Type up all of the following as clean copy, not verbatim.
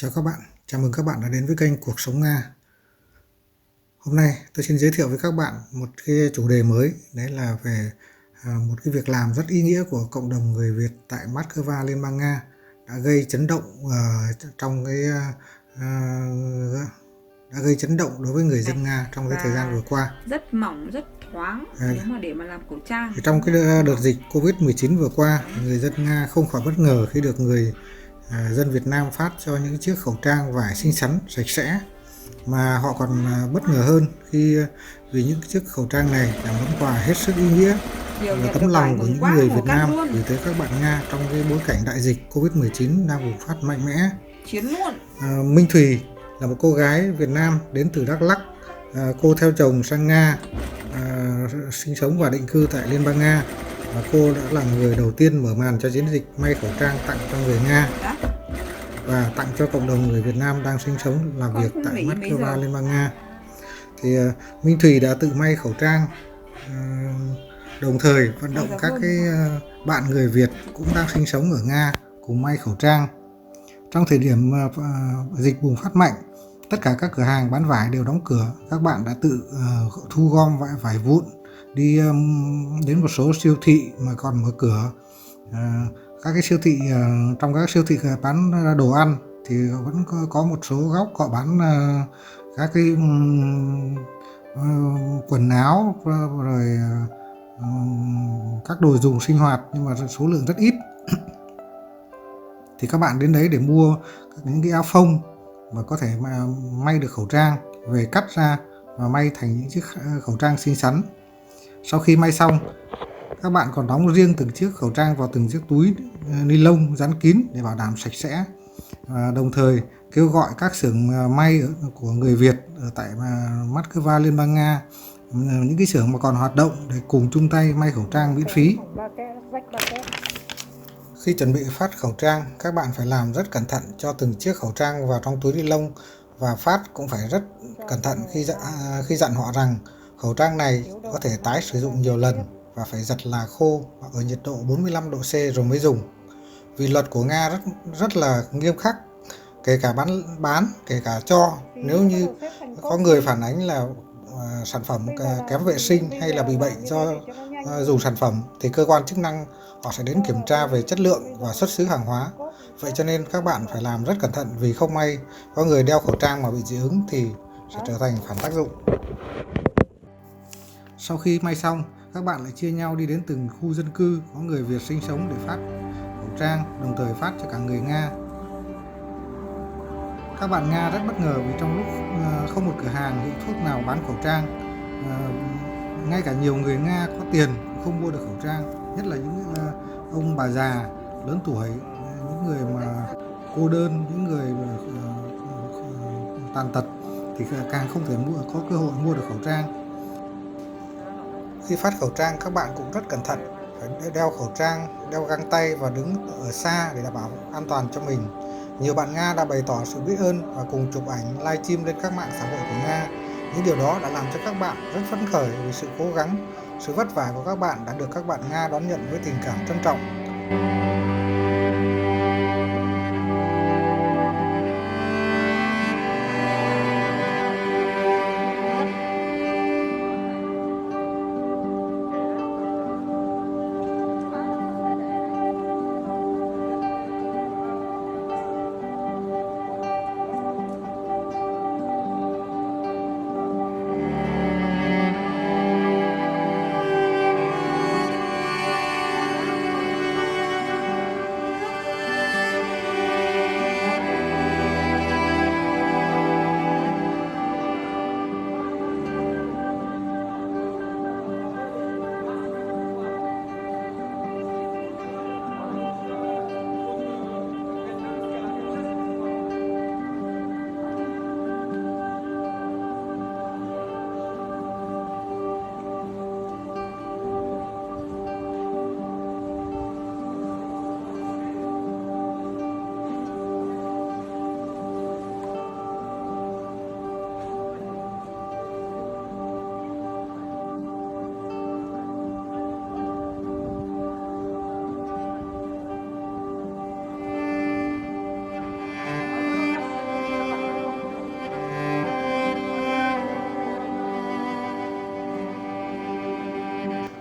Chào các bạn, chào mừng các bạn đã đến với kênh Cuộc Sống Nga. Hôm nay tôi xin giới thiệu với các bạn một cái chủ đề mới, đấy là về một cái việc làm rất ý nghĩa của cộng đồng người Việt tại Moscow, Liên bang Nga, đã gây chấn động đã gây chấn động đối với người dân Nga trong cái thời gian vừa qua. Rất mỏng, rất thoáng nếu mà để mà làm khẩu trang. Trong cái đợt dịch Covid-19 vừa qua, người dân Nga không khỏi bất ngờ khi được người dân Việt Nam phát cho những chiếc khẩu trang vải xinh xắn, sạch sẽ, mà họ còn bất ngờ hơn vì những chiếc khẩu trang này là món quà hết sức ý nghĩa và tấm lòng của những người Việt Nam gửi tới các bạn Nga trong cái bối cảnh đại dịch Covid-19 đang bùng phát mạnh mẽ. Chiến luôn. Minh Thùy là một cô gái Việt Nam đến từ Đắk Lắk. Cô theo chồng sang Nga sinh sống và định cư tại Liên bang Nga, và cô đã là người đầu tiên mở màn cho chiến dịch may khẩu trang tặng cho người Nga và tặng cho cộng đồng người Việt Nam đang sinh sống làm việc tại Moscow, Liên bang Nga. Thì Minh Thùy đã tự may khẩu trang, đồng thời vận động các cái bạn người Việt cũng đang sinh sống ở Nga cùng may khẩu trang. Trong thời điểm dịch bùng phát mạnh, tất cả các cửa hàng bán vải đều đóng cửa. Các bạn đã tự thu gom vải vụn, đi đến một số siêu thị mà còn mở cửa. Các cái siêu thị, trong các siêu thị bán đồ ăn thì vẫn có một số góc họ bán các cái quần áo rồi các đồ dùng sinh hoạt, nhưng mà số lượng rất ít. Thì các bạn đến đấy để mua những cái áo phông và có thể mà may được khẩu trang, về cắt ra và may thành những chiếc khẩu trang xinh xắn. Sau khi may xong, các bạn còn đóng riêng từng chiếc khẩu trang vào từng chiếc túi ni lông dán kín để bảo đảm sạch sẽ. Đồng thời kêu gọi các xưởng may của người Việt ở tại Moscow, Liên bang Nga, những cái xưởng mà còn hoạt động, để cùng chung tay may khẩu trang miễn phí. Khi chuẩn bị phát khẩu trang, các bạn phải làm rất cẩn thận cho từng chiếc khẩu trang vào trong túi ni lông, và phát cũng phải rất cẩn thận khi dặn họ rằng khẩu trang này có thể tái sử dụng nhiều lần và phải giặt là khô ở nhiệt độ 45 độ C rồi mới dùng. Vì luật của Nga rất là nghiêm khắc, kể cả bán kể cả cho. Nếu như có người phản ánh là sản phẩm kém vệ sinh hay là bị bệnh do dùng sản phẩm, thì cơ quan chức năng họ sẽ đến kiểm tra về chất lượng và xuất xứ hàng hóa. Vậy cho nên các bạn phải làm rất cẩn thận, vì không may có người đeo khẩu trang mà bị dị ứng thì sẽ trở thành phản tác dụng. Sau khi may xong, các bạn lại chia nhau đi đến từng khu dân cư có người Việt sinh sống để phát khẩu trang, đồng thời phát cho cả người Nga. Các bạn Nga rất bất ngờ vì trong lúc không một cửa hàng hiệu thuốc nào bán khẩu trang, ngay cả nhiều người Nga có tiền cũng không mua được khẩu trang, nhất là những ông bà già lớn tuổi, những người mà cô đơn, những người tàn tật thì càng không thể có cơ hội mua được khẩu trang. Khi phát khẩu trang, các bạn cũng rất cẩn thận, phải đeo khẩu trang, đeo găng tay và đứng ở xa để đảm bảo an toàn cho mình. Nhiều bạn Nga đã bày tỏ sự biết ơn và cùng chụp ảnh livestream lên các mạng xã hội của Nga. Những điều đó đã làm cho các bạn rất phấn khởi vì sự cố gắng, sự vất vả của các bạn đã được các bạn Nga đón nhận với tình cảm trân trọng.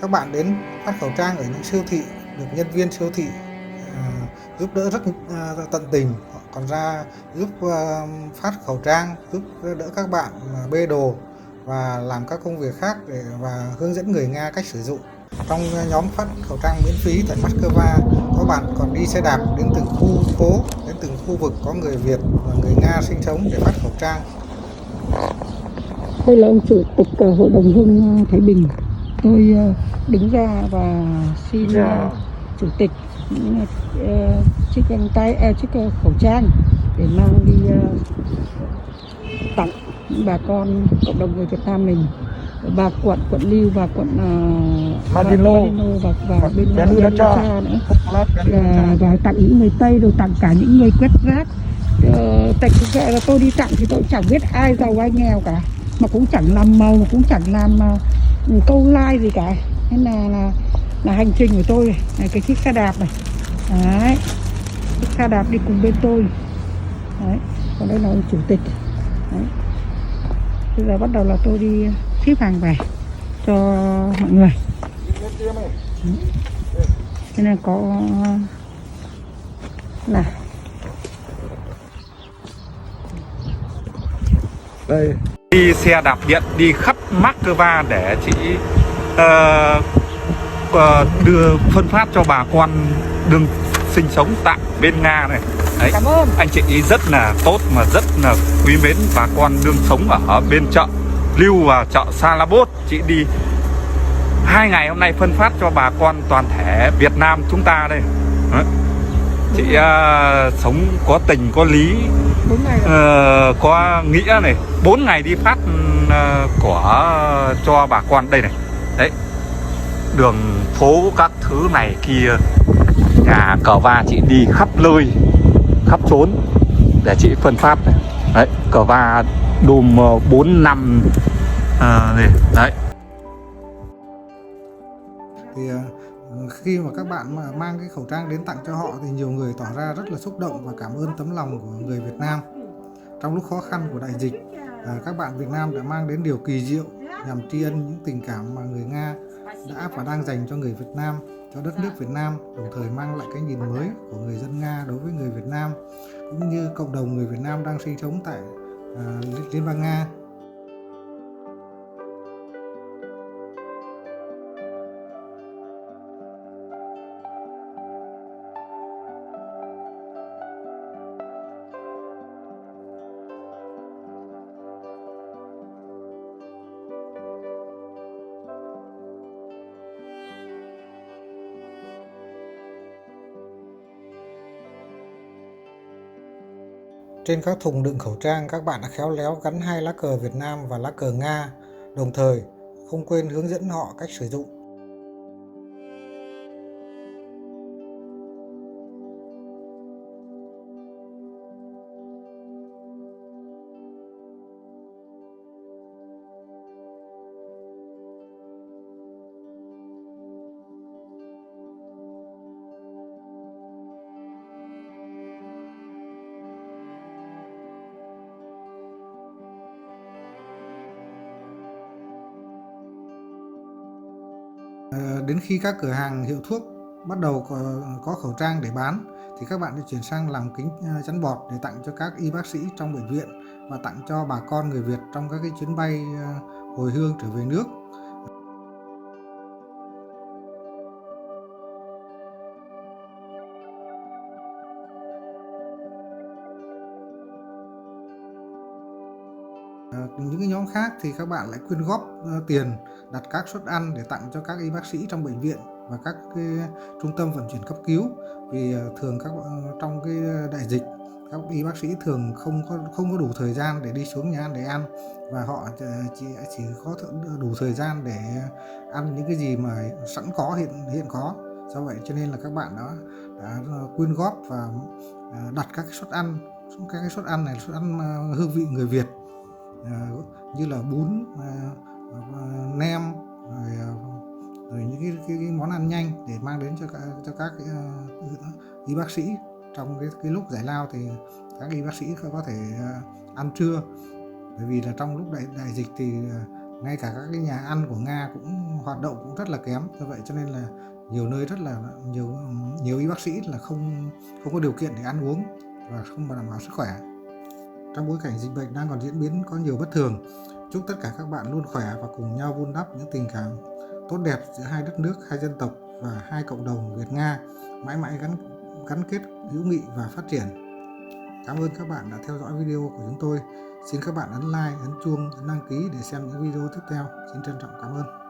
các bạn đến phát khẩu trang ở những siêu thị, được nhân viên siêu thị giúp đỡ rất tận tình. Họ còn ra giúp phát khẩu trang, giúp đỡ các bạn bê đồ và làm các công việc khác và hướng dẫn người Nga cách sử dụng. Trong nhóm phát khẩu trang miễn phí tại Moscow, có bạn còn đi xe đạp đến từng khu phố, đến từng khu vực có người Việt và người Nga sinh sống để phát khẩu trang. Đây là ông chủ tịch Hội đồng Hương Thái Bình. Tôi đứng ra và xin chủ tịch những chiếc găng tay, chiếc khẩu trang để mang đi tặng những bà con cộng đồng người Việt Nam mình, và quận Lưu và quận Marino và bên Cha nữa, và tặng những người Tây, rồi tặng cả những người quét rác. Tại thực ra là tôi đi tặng thì tôi chẳng biết ai giàu ai nghèo cả, mà cũng chẳng làm màu, cũng chẳng làm câu like gì cả. Nên là hành trình của tôi này, cái chiếc xe đạp này đấy, chiếc xe đạp đi cùng bên tôi đấy. Còn đây là ông chủ tịch đấy. Bây giờ bắt đầu là tôi đi ship hàng về cho mọi người. Thế nên có là đây đi xe đạp điện đi khắp Moscow để chị đưa phân phát cho bà con đương sinh sống tại bên Nga này. Đấy, cảm ơn anh chị rất là tốt mà rất là quý mến bà con đương sống ở bên chợ Lưu và chợ Salabot. Chị đi 2 ngày hôm nay phân phát cho bà con toàn thể Việt Nam chúng ta đây. Đấy. Chị sống có tình có lý, có nghĩa này. 4 ngày đi phát cho bà con đây này. Đấy, đường phố các thứ này kia, nhà cờ va chị đi khắp nơi khắp trốn để chị phân phát này. Đấy, cờ va đùm 4 năm này. Đấy. Thì khi mà các bạn mà mang cái khẩu trang đến tặng cho họ thì nhiều người tỏ ra rất là xúc động và cảm ơn tấm lòng của người Việt Nam. Trong lúc khó khăn của đại dịch, các bạn Việt Nam đã mang đến điều kỳ diệu nhằm tri ân những tình cảm mà người Nga đã và đang dành cho người Việt Nam, cho đất nước Việt Nam, đồng thời mang lại cái nhìn mới của người dân Nga đối với người Việt Nam, cũng như cộng đồng người Việt Nam đang sinh sống tại Liên bang Nga. Trên các thùng đựng khẩu trang, các bạn đã khéo léo gắn 2 lá cờ Việt Nam và lá cờ Nga, đồng thời không quên hướng dẫn họ cách sử dụng. Đến khi các cửa hàng hiệu thuốc bắt đầu có khẩu trang để bán thì các bạn sẽ chuyển sang làm kính chắn bọt để tặng cho các y bác sĩ trong bệnh viện và tặng cho bà con người Việt trong các cái chuyến bay hồi hương trở về nước. Những cái nhóm khác thì các bạn lại quyên góp tiền đặt các suất ăn để tặng cho các y bác sĩ trong bệnh viện và các cái trung tâm vận chuyển cấp cứu, vì thường trong cái đại dịch các y bác sĩ thường không có đủ thời gian để đi xuống nhà ăn để ăn, và họ chỉ có đủ thời gian để ăn những cái gì mà sẵn có hiện có. Do vậy cho nên là các bạn đã quyên góp và đặt các suất ăn. Các cái suất ăn này suất ăn hương vị người Việt, như là bún, nem, rồi những cái món ăn nhanh để mang đến cho các y bác sĩ trong cái lúc giải lao, thì các y bác sĩ có thể ăn trưa, bởi vì là trong lúc đại dịch thì ngay cả các cái nhà ăn của Nga cũng hoạt động cũng rất là kém. Do vậy cho nên là nhiều nơi rất là nhiều y bác sĩ là không có điều kiện để ăn uống và không đảm bảo sức khỏe. Trong bối cảnh dịch bệnh đang còn diễn biến có nhiều bất thường, chúc tất cả các bạn luôn khỏe và cùng nhau vun đắp những tình cảm tốt đẹp giữa hai đất nước, hai dân tộc và hai cộng đồng Việt Nga mãi mãi gắn kết hữu nghị và phát triển. Cảm ơn các bạn đã theo dõi video của chúng tôi. Xin các bạn ấn like, ấn chuông, ấn đăng ký để xem những video tiếp theo. Xin trân trọng cảm ơn.